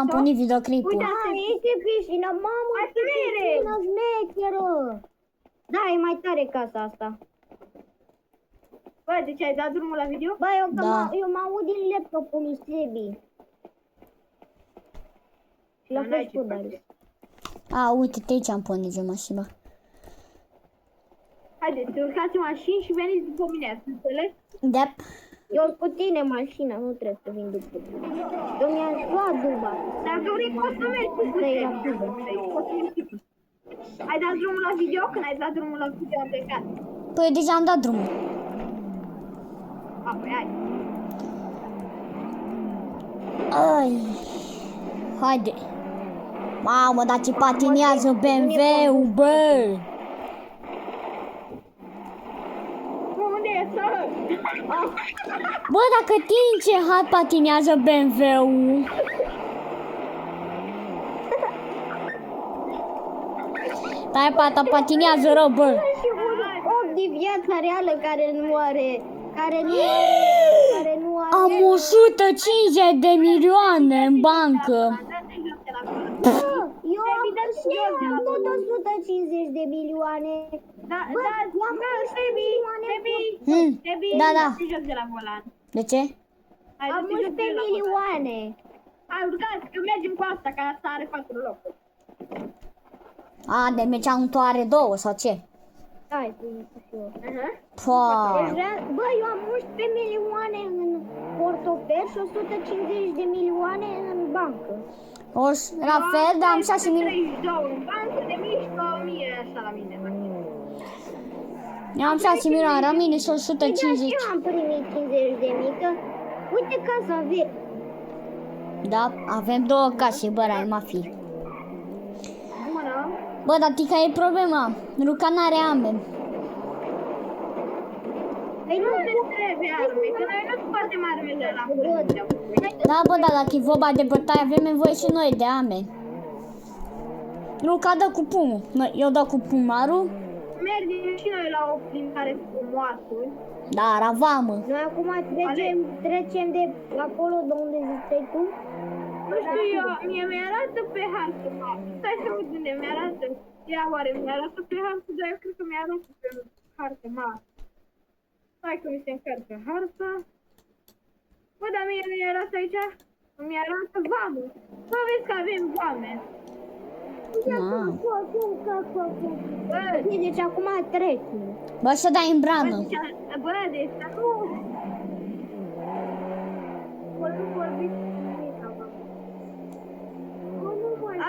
am punit videoclipul. Uite, este piscina, mamă, ce piscina șmecheră. Da, e mai tare casa asta. Bă, deci ai dat drumul la video? Bă, Da. eu mă aud din laptopul lui Sebi. Și la fel cu Darius. A, uite-te aici am pornit de mașină. Haideți, urcați în mașini și veniți după mine, ați înțeles? Da. Eu cu tine mașina, nu trebuie să vin după tine. Eu mi-aș lua duba. Dacă vrei, poți să mergi cu tine. Ai dat drumul la video? Când ai dat drumul la video am plecat. Păi eu deja am dat drumul. A, păi hai. Ai. Haide. Mamă, dar ce patinează BMW-ul, bă! Unde e să? Bă, dacă tin ce hat patinează BMW-ul. Stai, pata patinează rău, bă. Și un om de viața reală care nu are... Care nu are... Am 150 de milioane în bancă. Eu am tot 150 de milioane. Da, Sebi, Da, da. te joc de la volan. De ce? Hai, Am te joc 11 de la volan. milioane. Hai, urcați, că mergem cu asta, că asta are 4 locuri. A, de mergeam are 2 sau ce? Hai, să fiu. Păi. Bă, eu am 11 milioane în portofel și 150 de milioane în bancă. La fel, dar am 6 milioane. 32 în bancă, de mișcă 1000 așa la mine. Eu am 6 milioane, rămâne și 150. Eu am primit 50 de mii, că uite casa verde. Da, avem 2 case, bă, rai mafii. Bună. Bă, dar tica e problema. Luca n-are arme. Păi nu ne trebuie arme, că noi nu scoatem armele la poliție. Da, bă, dar dacă e vorba de bătaie, avem nevoie și noi de arme. Luca dă cu pumul. Eu dau cu pumarul. Mergem și noi la o plimbare cu moarturi. Da, ravamă. Noi acum trecem de acolo de unde ziceai tu. Nu știu eu, mie mi-arată pe hartă. Stai să văd unde mi-arată. Ia oare mi-arată pe hartă, dar eu cred că mi-arată pe hartă mare. Stai că mi se încarcă harta. Bă, dar mie mi-arată aici. Mi-arată vamă. Bă, vezi că avem vame. Bă, deci acum trec. Bă, să dai în brană. Bă, deci acum... Bă, nu vorbiți cu nimic acum.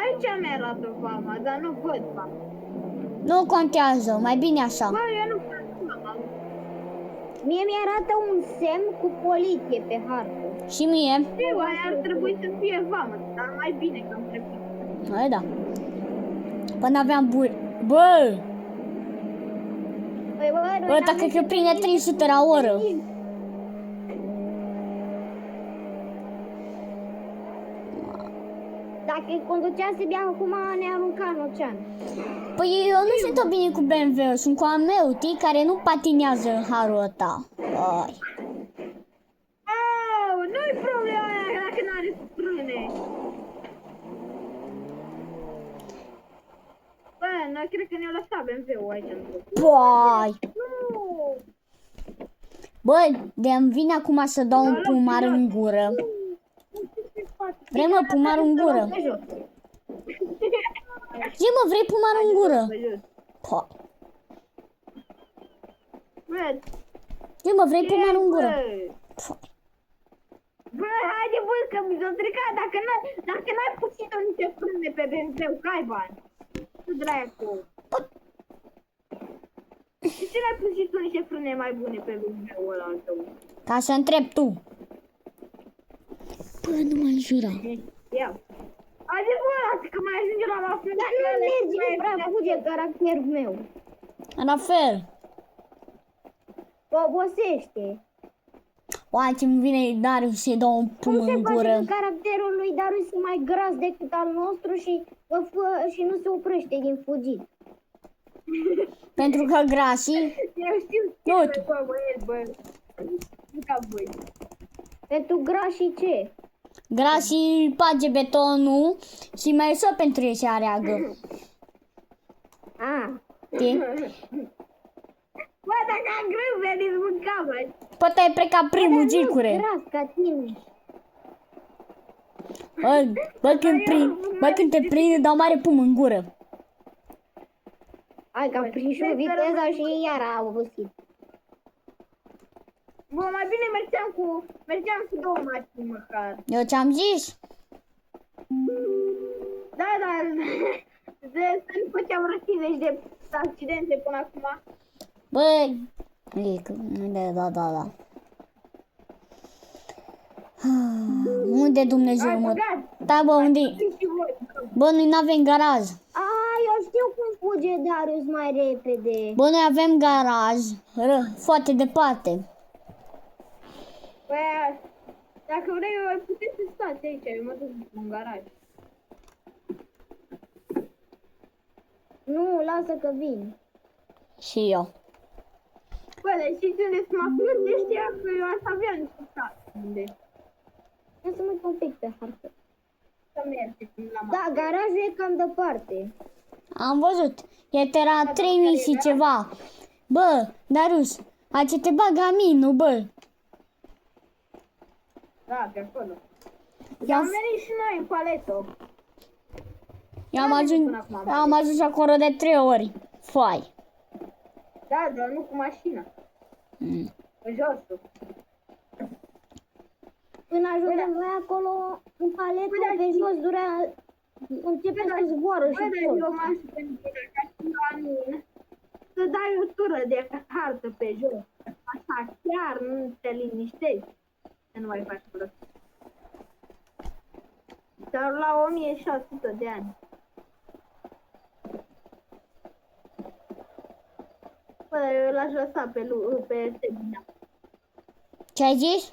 Aici mi-arată vama, dar nu văd vama. Nu contează, mai bine așa. Bă, eu nu văd vama. Mie mi-arată un semn cu poliție pe hartă. Și mie. Știu, aia ar trebui să fie vamă, dar mai bine că am trecut. Hai da. Până aveam buri. Bă! Bă, dacă că prinde 300 la oră. Dacă îi conducea să bea acum, ne arunca în ocean. Păi eu nu sunt o bine cu BMW, sunt cu al meu, tii, care nu patinează în harul ăsta. Ai. Au, nu-i problema aia dacă n-are frâne. Bă, noi cred că ne-au lăsat BMW-ul aici. Pai. Nu! Bă, de-mi vine acum să dau un pumar în gură. Vrei, mă, pumar în gură? Zi, mă, vrei pumar în gură? Pai. Bă, Zi, mă, vrei pumar în gură? Bă, haide, bă, că mi s-a stricat. Dacă n-ai puțit niște frâne pe BMW, că ai bani. Tu dracu. De ce n-ai puțit niște frâne mai bune pe BMW-ul ăla al tău? Ca să întreb tu. Bă, nu mă înjura. Ia. Haide, bă, lasă că mai ajunge la frâne. Dar nu merge, nu prea fuge caracterul meu. La fel. Obosește. Oai, ce-mi vine Darius să-i dau un pum Cum se în face gură. că caracterul lui Darius e mai gras decât al nostru și nu se oprește din fugit? Pentru că grașii... Eu știu ce, Uite. bă, băieți, bă. Nu ca voi. Pentru gras și ce? Gras și page betonul și mai ușor pentru ei să areagă. Ah, Știi? Bă, dacă am greu, veniți mânca, bă. Poate ai plecat primul, Gicure. gras ca tine. Bă, când te prinde, dau mare pum în gură. Hai că am prins și eu viteza și iar a obosit. Bă, mai bine mergeam cu 2 mașini măcar. Eu ți-am zis? Da, să nu făceam răține de accidente până acum. Bă, da. Unde Dumnezeu, Ai mă? băgat. Da, bă, unde? Și voi. Bă, noi n-avem garaj. Eu știu cum fuge Darius mai repede. Bă, noi avem garaj, foarte departe. Băi, dacă vrei, puteți să stați aici, eu mă duc în garaj. Nu, lasă că vin. Și eu. Bă, dar știți unde să mă aflând de știa că eu aș avea niște state. Unde Ia să mă uit un pic pe hartă. să merge la mare. Da, garajul e cam departe. Am văzut. Era 3000 și ceva. Bă, Darius, aici te bag aminul, bă. Da, pe acolo. Ia- Am venit și noi în paleto. Am ajuns acolo de 3 ori. Foai. Da, dar nu cu mașina. Pe josul. Când ajungem noi acolo, în paletă, pe jos, începe să zboară Bă, și dar tot. eu m-aș pentru ca și la mine să dai o tură de hartă pe jos. Așa, chiar nu te liniștești. Să nu mai faci curăț. Dar la 1600 de ani. Bă, eu l-aș lăsa pe Sebina. Ce ai zis?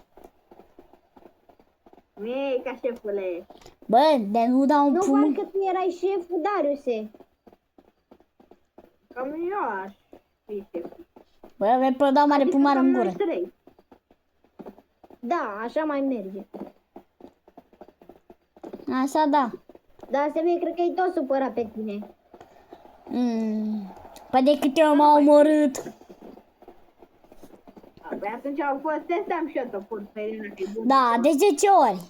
Mie, ca șefule. Bă, de nu dau un Nu, pum. parcă tu erai șeful, Dariuse. Cam eu aș fi șeful. Bă, vei pe dau mare pumar în gură. 3. Da, așa mai merge. Așa, da. Dar Sebi, cred că e tot supărat pe tine. Păi de câte ori m-au omorât. Păi atunci au fost testam și eu topor pe Irina, că e bun. Da, de 10 ori.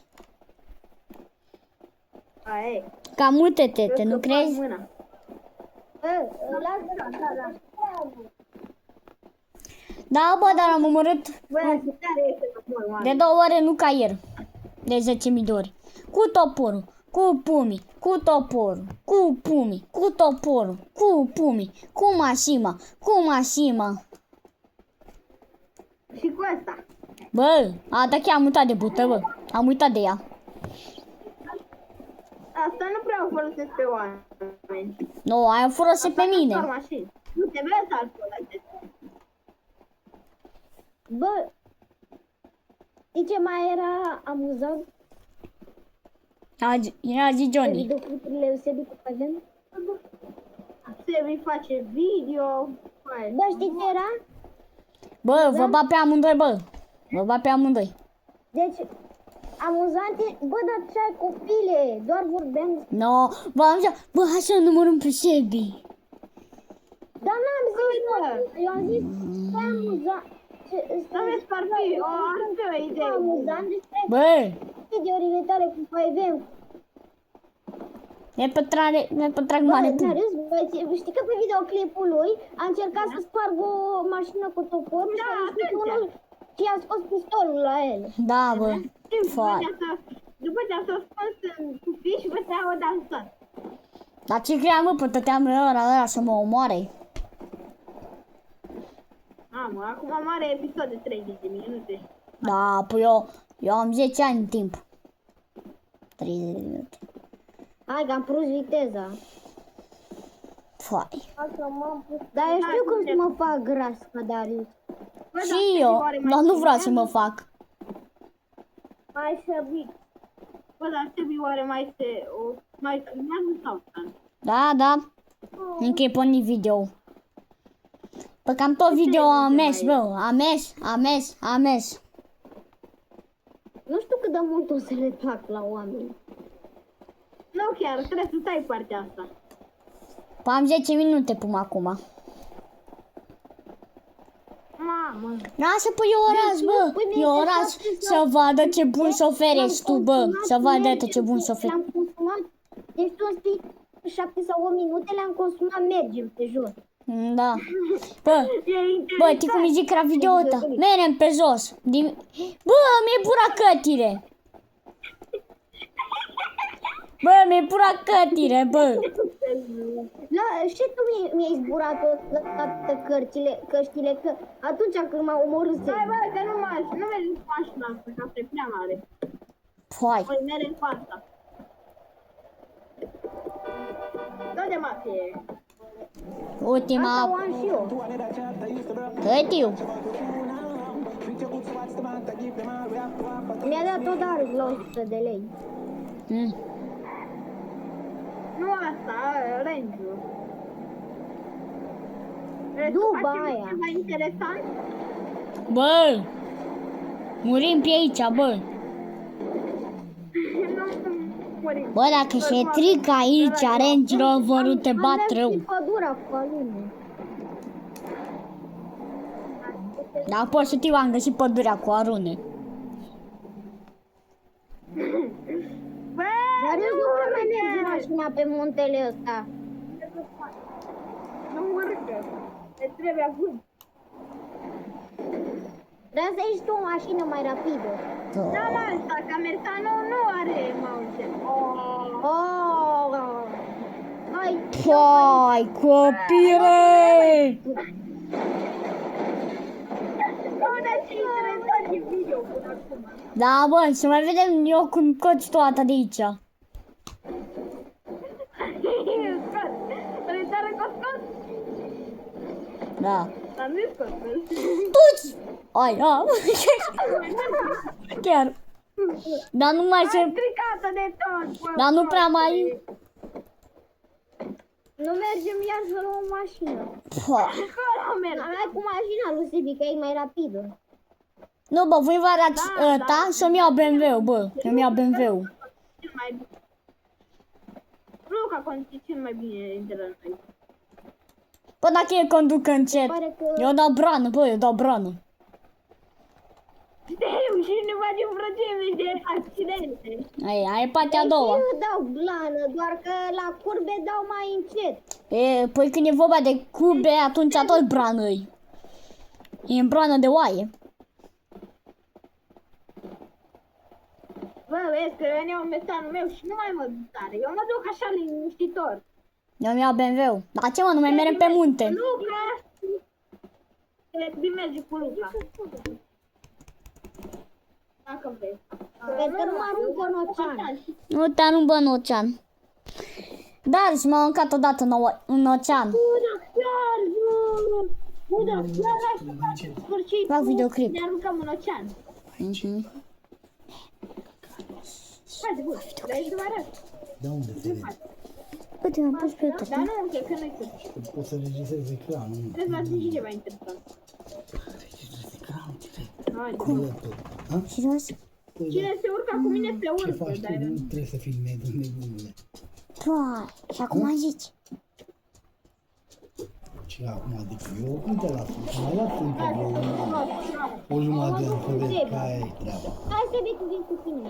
Aia e. Cam multe tete, Eu nu să crezi? fac mâna. Lasă-l așa, da. Da, bă, dar am omorât Băi, ce tare este că mor, de oameni. 2 ore, nu ca ieri. De 10.000 de ori. Cu toporul, cu pumii, cu toporul, cu pumii, cu toporul, cu pumii, cu mașina. Și cu asta. Bă, a chiar am uitat de bută, bă. Am uitat de ea. Asta nu prea o folosesc pe oameni. Nu, aia folosit pe Doar mine. mașini. Nu trebuie să-l folosesc. Bă, știi ce mai era amuzant? Era zi Johnny. Videoclipurile lui Sebi cu Pagen? Sebi face video. Bă, știi ce era? Bă, vă bat pe amândoi, bă. Vă bat pe amândoi. Deci, amuzant e... Bă, dar ce ai copile? Doar vorbeam... No, v-am zis, bă, hai să numărăm pe Sebi. Dar n-am zis, bă. Eu am zis că e amuzant. Nu mi-ți par fi ar fi o idee. Amuzant despre Bă, videourile tale cu 5M. ne pătrag Bă, mare pun. serios, bă, știi că pe videoclipul lui a încercat să spargă o mașină cu topor și a zis unul și a scos pistolul la el. Da, bă. Foai. După ce a s-o spus în cutii și bătea o dansat. Dar ce cream, mă, pătăteam ăla să mă omoare. Mamă, acum mare episod de 30 de minute. Da, păi eu am 10 ani în timp. 30 de minute. Hai că am pus viteza. Foai. Dar eu știu cum să mă fac gras, ca Darius. Bă, Și eu, dar nu vreau să mă fac. Mai Sebi. Bă, dar Sebi oare mai filmează sau? Da. Încă e pornit video. Păi cam tot video am mers, bă. Am mers. Nu știu cât de mult o să le fac la oameni. Nu chiar, trebuie să stai partea asta. Am 10 minute până acum. Mamă. Lasă pe Ioras, bă! Ioras să vadă ce bun șofer ești tu, bă! Să vadă ce bun șofer. Le-am consumat, deci tu știi, 7 sau 8 minute le-am consumat, mergem pe jos. Da. Bă, știi cum îi zic la video ăsta? Merem pe jos. Bă, mi-e pura cătire. Bă, mi-e pura cătire, bă. La, și tu mi-ai zburat toate căștile, că atunci când m-a omorât se... Hai bă, că nu mergi cu mașina asta, că asta e prea mare. Hai. Păi merem cu asta. Dă-de mafie. Asta o Ultima. am și eu. Cătiu. Mi-a dat tot Darius la 100 de lei. Nu asta, range-ul. După Facem aia. ceva interesant? Bă. Murim pe aici, bă. Nu murim. Bă, dacă se strică aici, Range Rover-ul te bat rău. Am pădura cu alune. Da, pot să știu, am găsit pădurea cu arune. Bă, Darius, nu prea mai merge mașina pe muntele ăsta. nu urcă. Îți trebuie avânt. Trebuie să ieși tu o mașină mai rapidă. Da, mă, asta, Camertano nu are mountain. Oh! Hai! Păi, copire! Până și interesant e video până acum. Da, bă, să mai vedem eu cum coci toată de aici. Scot. Îl tare cu scot? Da. Dar nu-i scot. Tuci! Ai, a. Chiar. Dar nu mai Ai se... stricată de tot. Bă, Dar nu prea mai... Nu mergem iar să luăm o mașină. Pă. Acolo merg. Hai cu mașina lui Sibi, că e mai rapidă. Nu, bă, voi vă arăți ăsta să-mi iau BMW-ul, bă. Să-mi iau BMW-ul. Cel mai bine. Luca conduce cel mai bine dintre noi. Bă, dacă el conducă încet, Pare că... eu dau brană, bă, eu dau brană. Știu, și ne facem vrăgime de accidente. Aia e partea a doua. Eu dau blană, doar că la curbe dau mai încet. E, păi când e vorba de curbe, atunci tot brană-i. E în brană de oaie. Bă, vezi că eu iau metanul meu și nu mai mă duc tare. Eu mă duc așa liniștitor. Eu-mi iau BMW-ul. Dar ce mă, nu mai merem pe munte. Luca! Trebuie merge cu Luca. Dacă vrei. Vezi că nu mă aruncă în ocean. Nu te arunc, bă, în ocean. Dar și m-am aruncat odată în ocean. Buda, chiar, Buda, chiar, hai, în sfârșit. Fac videoclip. Ne aruncăm în ocean. Haide, bă, le-ai să vă arăt. De unde te vezi? Uite, m-am pus pe Dar nu încă, că nu-i tot. Poți să registrezi ecranul. Trebuie să faci și ceva interesant. Registrezi ecranul direct. Haide. Cu laptop. Ha? Serios? Păi, Cine se urcă cu mine se ce urcă, faci tu? dar... Nu trebuie să filmezi de nebunule. Doar, și acum zici. Ce acum, adică eu nu te las. Mai las încă o jumătate de an să vezi că aia e treaba. Hai să vezi, vin cu tine.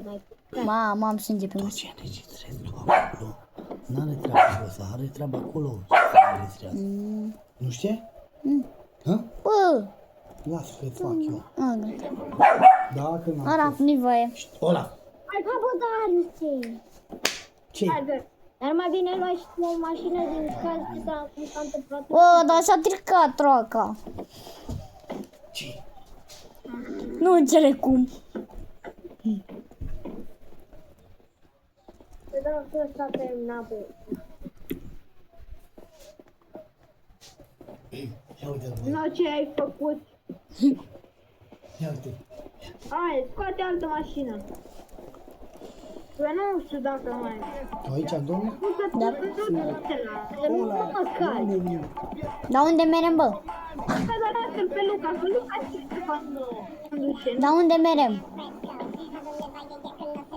Mai Mamă, am sânge pe mână. Ce înregistrezi tu acolo? N-are treaba ăsta, are treaba acolo să înregistrează. Nu știi? Ha? Bă, Lasă că-ți fac eu. Dacă n-am ara, nu-i voie. Ola! Hai, bă, Darius, ce? Ce? Haide. Dar mai bine luai și tu o mașină din caz că s-a întâmplat. Bă, dar s-a stricat troca. Ce? Nu înțeleg cum. Te dau că s-a terminat, bă. Ia uite, bă. Nu, ce ai făcut? Ia uite. Hai, scoate altă mașină. Eu nu știu dacă mai... Tu aici, domnule? Da. Nu mă cali. Dar unde merem, bă? Da, lasă-l pe Luca, că Luca știe când conduce. Dar unde merem?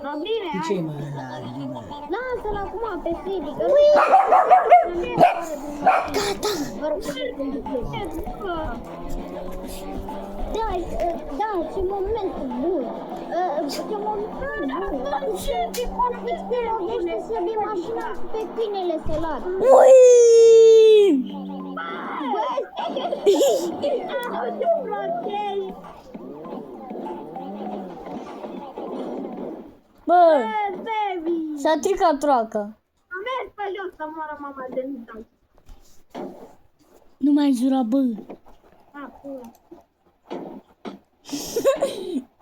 No, bine, De ce hai. mă la mă? Lasă-l acum pe Fili, că Gata! Da, ce moment bun. Ce moment bun. Ce lovește să dea mașina pe câinele sărat. Ui! Bă, Baby! s-a stricat troacă. Am mers pe jos să moară mama de nu dau. Nu mai jura, bă. Acum,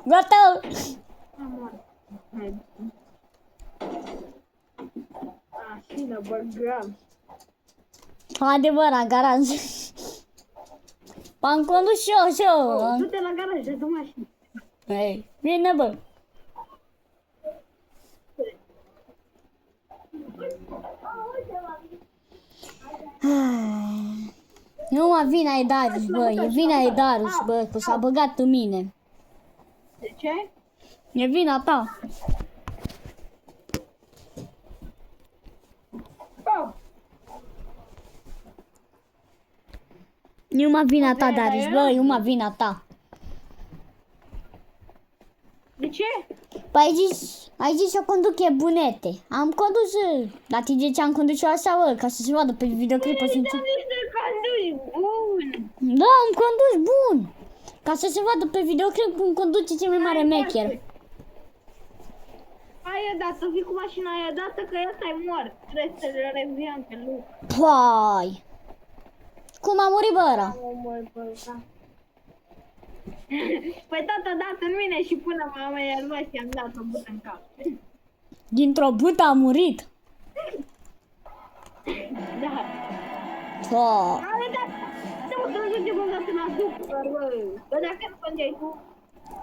Gata! am moară. Mașină, băgăm. Haide, bă, la garaj. M-am condus și eu, și eu. Du-te la garaj, de mașină. Ei, bine, bă. Nu mă, vina e Darius, bă, e vina e Darius, bă, că s-a băgat în mine. De ce? E vina ta. Oh, E numai vina ta, Darius, bă, e numai vina ta. de ce? Păi ai zis să conduc e bunete. Am condus, dar te de ce am condus eu așa, bă, ca să se vadă pe videoclipă. Am niște conduci bun. Da, am condus bun. Ca să se vadă pe videoclip cum conduce cel mai mare mecher. Hai odată, vii cu mașina aia odată că ăsta e mort. Trebuie să-l reviem pe Luca. Păi, cum a murit bă ăla? Păi tata a dat în mine și până mama i-a luat și am dat o bută în cap. Dintr-o bută a murit. Da. Păi, Hai odată. Nu mă duc de băgat în super, bă. Bă, dacă nu condeai tu,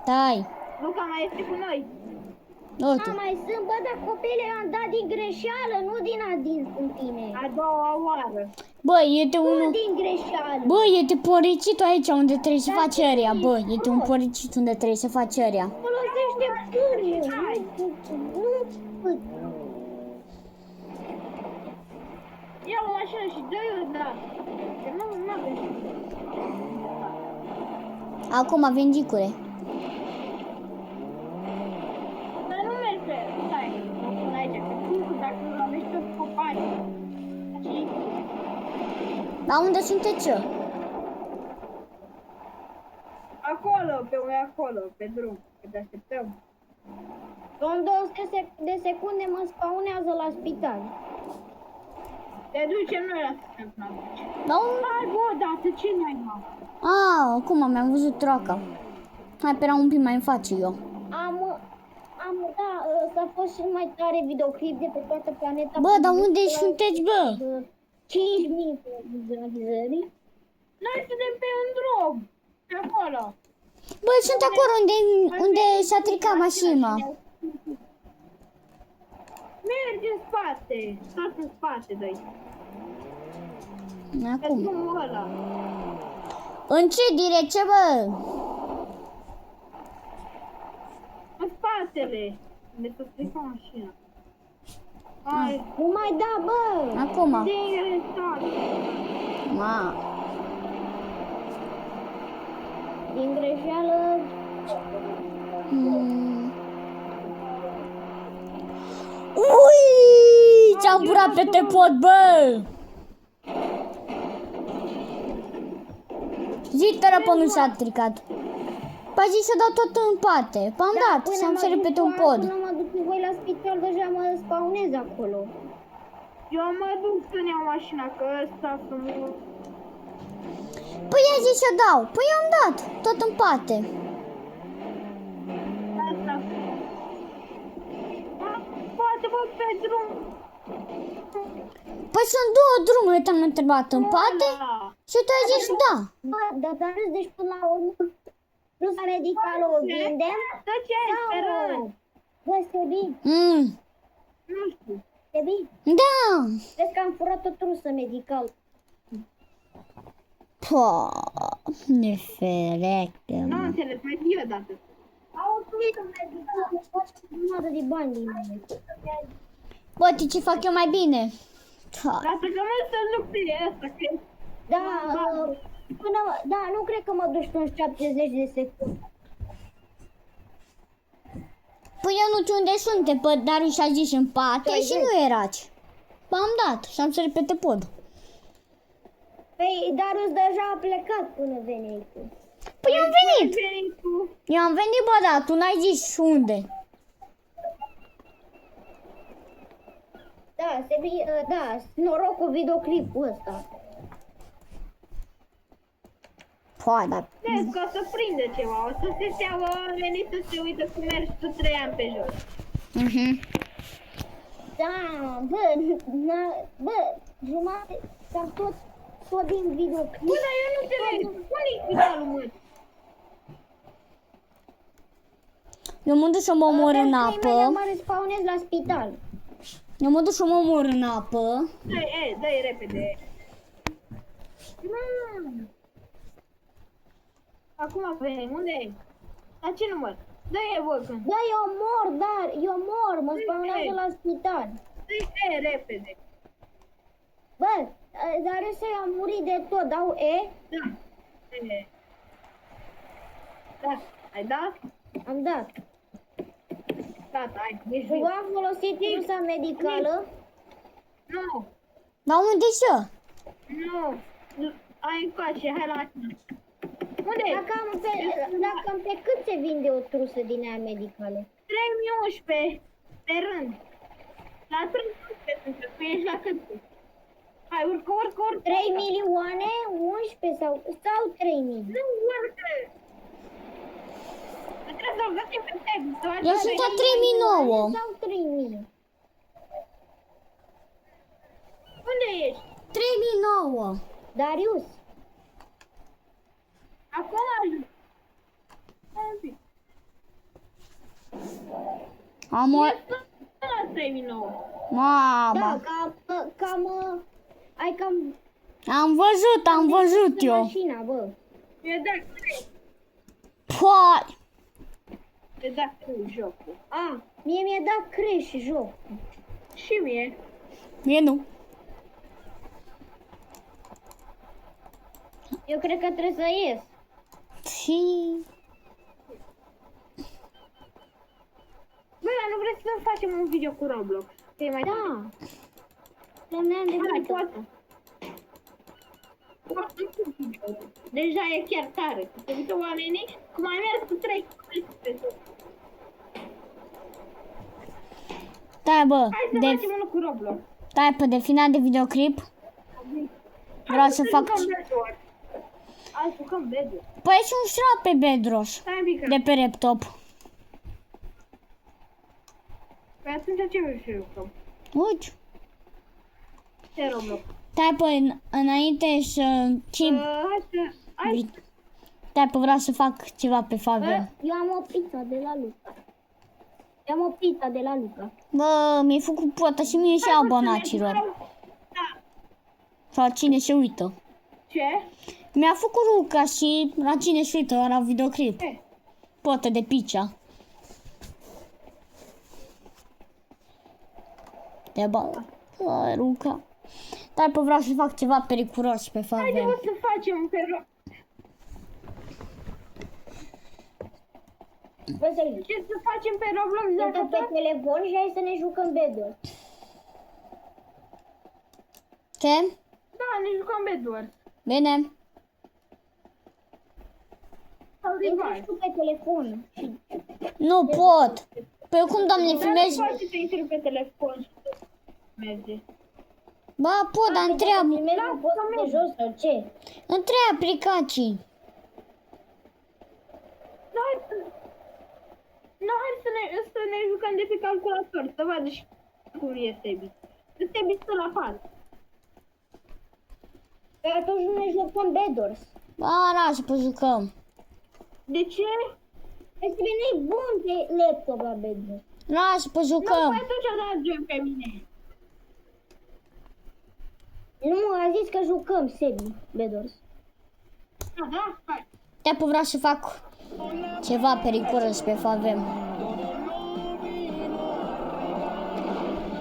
stai, Luca mai este cu noi. uite. Mai sunt, bă, dar copile am dat din greșeală, nu din adins în tine. A doua oară. Bă, este Nu unul... din greșeală. Bă, este poricitul aici unde trebuie să faci ăria, bă. Este un poricit unde trebuie să faci ăria. Folosește pârle. Nu, Ia o mașină și dă-i-o, da. Că nu avem. Acum vin gicure. Dar nu merge. Stai, mă pun aici. Că tu, dacă nu aveți toți copanii. Și Dar unde sunteți eu? acolo, pe acolo, pe drum. Că te așteptăm. în 200 de secunde mă spawnează la spital. Te ducem noi la spital. Da, un... Hai, bă, dată, ce n-ai, mă? Acum mi-am văzut troaca. Hai, pe era un pic mai în față eu. Da, s-a fost cel mai tare videoclip de pe toată planeta. Bă, dar unde sunteți, bă? 5.000 de vizualizări. Noi suntem pe un drum. Pe acolo. Bă, sunt acolo unde s-a stricat mașina. Mergi în spate. Tot în spate, dă-i. Pe Acum. drumul ăla. În ce direcție, bă? În spatele. Unde s-a stricat mașina. Hai. Nu mai da, bă! Acum. Din spate. Ma. Din greșeală, Hmm. Ui! Ce-am burat pe te pot, bă! Zi, telefon nu s-a stricat. Păi zic să dau tot în pate. P-am dat, să-mi se repete un pod. Până mă duc cu voi la spital, deja mă spawnez acolo. Eu mă duc să-mi iau mașina, că ăsta frumos. Păi ai zis să dau. Păi am dat, tot în pate. Asta. Poate vă pe drum. Păi sunt două drumuri, te-am întrebat în pate Da. și tu ai zis da. Bă, dar râs, deci până la urmă nu s-a ridicat la oglindă. Tot ce ai sperând. Bă, Sebi, Nu știu. Sebi, Da. vezi că am furat tot trusă medical. Pa, neferecte, Nu mă. înțeles, mai zi o dată. Jumătate de bani din mine. Bă, ce fac eu mai bine? Ha. Lasă că mă să joc pe asta, că Da, da, nu cred că mă duci până 70 de secunde. Păi eu nu știu unde sunte, pe Darius a zis în spate și nu erați. V-am dat și am sărit pe pod. Păi, Darius deja a plecat până veneai tu. Păi eu am venit. veni tu. Eu am venit, bă, da, tu n-ai zis unde. Da, da, noroc cu videoclipul ăsta. Păi, dar... Vezi că o să prinde ceva, o să se stea oamenii să se uită cum mergi tu 3 ani pe jos. Da, bă, jumate, dar tot din videoclip. Bă, dar eu nu înțeleg, unde-i spitalul, mă? Eu mă duc să mă omor în apă. Mă respawnez la spital. Eu mă duc să mă omor în apă. Dă-i repede. Acum venim, unde e? La ce număr? Dă-i Vulcan. Da, eu mor, mă spawnează la spital. Dă-i repede. Bă, dar ăsta a murit de tot, dau E? Da. E. Da, ai dat? Am dat. Gata, ai, ești Tu viu. am folosit cursa medicală. Nu, Dar unde să? nu. Ai încoace, hai la tine. Unde e? Dacă pe cât se vinde o trusă din aia medicale? 3011 pe rând. La 311 sunt, tu ești la cât? Hai, urcă. 3 milioane, 11 sau 3 mii? Nu, urcă. Trebuie să-l găsim pe text. Eu sunt la 3009. Sau 3 mii? Unde ești? 3009. Darius, Acum ajung. Hai un pic. Am o... Ești la 3009. da, Mama. ai cam Am văzut eu. mașina, bă. E dat crash. Păi. E dat crash jocul. Mie mi-a dat crash joc. Și mie. Mie nu. Eu cred că trebuie să ies. Și... Bă, dar nu vrei să facem un video cu Roblox? Că e mai tare. Da. Să-mi de Hai, vită. poate. Deja e chiar tare. Se uită oamenii cum ai mers cu 3 pe tot. Stai, bă. Hai să facem unul cu Roblox. Stai, pe de final de videoclip. Vreau să fac... Hai să jucăm Bedrock. Păi și un șrap pe Bedros. Stai un pic. De pe laptop. Păi atunci ce vrei să jucăm? Uite. Ce Roblox? Stai, păi, înainte să... Hai să... Stai, păi, vreau să fac ceva pe Fabian. Eu am o pizza de la Luca. Bă, mi-ai făcut poata și mie și abonaților. Da. Sau cine se uită. Ce? Mi-a făcut Luca și la cine se uită la videoclip. Ce? Potă de pizza. De bă, Luca. Dar pe vreau să fac ceva periculos pe Haide Fabian. mă să facem pe Roblox. Ce să facem pe Roblox Intră dacă pe telefon și hai să ne jucăm Bedwars. Ce? Da, ne jucăm Bedwars. Bine. Sau Intră rival. și tu pe telefon. Nu pot. Păi cum, doamne, Dar filmezi? nu poți să intri pe telefon și să merge. Ba, pot, dar întreabă. Filmezi un post de jos sau ce? Între aplicații. Nu, hai să ne jucăm de pe calculator, să vadă și cum este bine. Este bine la pat. Păi atunci nu ne jucăm Bedwars. Ba, lasă, pe jucăm. De ce? Este bine bun pe laptop la Bedwars. Lasă, pe Nu, jucăm. păi atunci mergem pe mine. Nu, a zis că jucăm, Sebi, Bedwars. Da? Hai. Te-a vreau să fac ceva periculos pe Favem.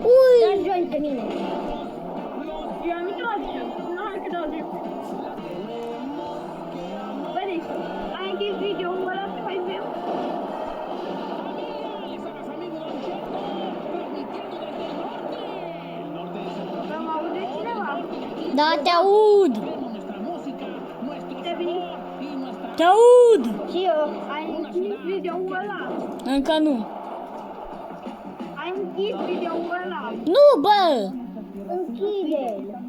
Ui! Da join pe mine. Eu am intrat. Nu, hai că dau joc. Bă, deci, ai închis video-ul ăla pe Favem? Bă, mă aude cineva? Da, te aud! Te-a venit? Te aud! Și eu. Ai închis video-ul ăla? Încă nu. Ai închis video-ul ăla? Nu, bă! Închide-l.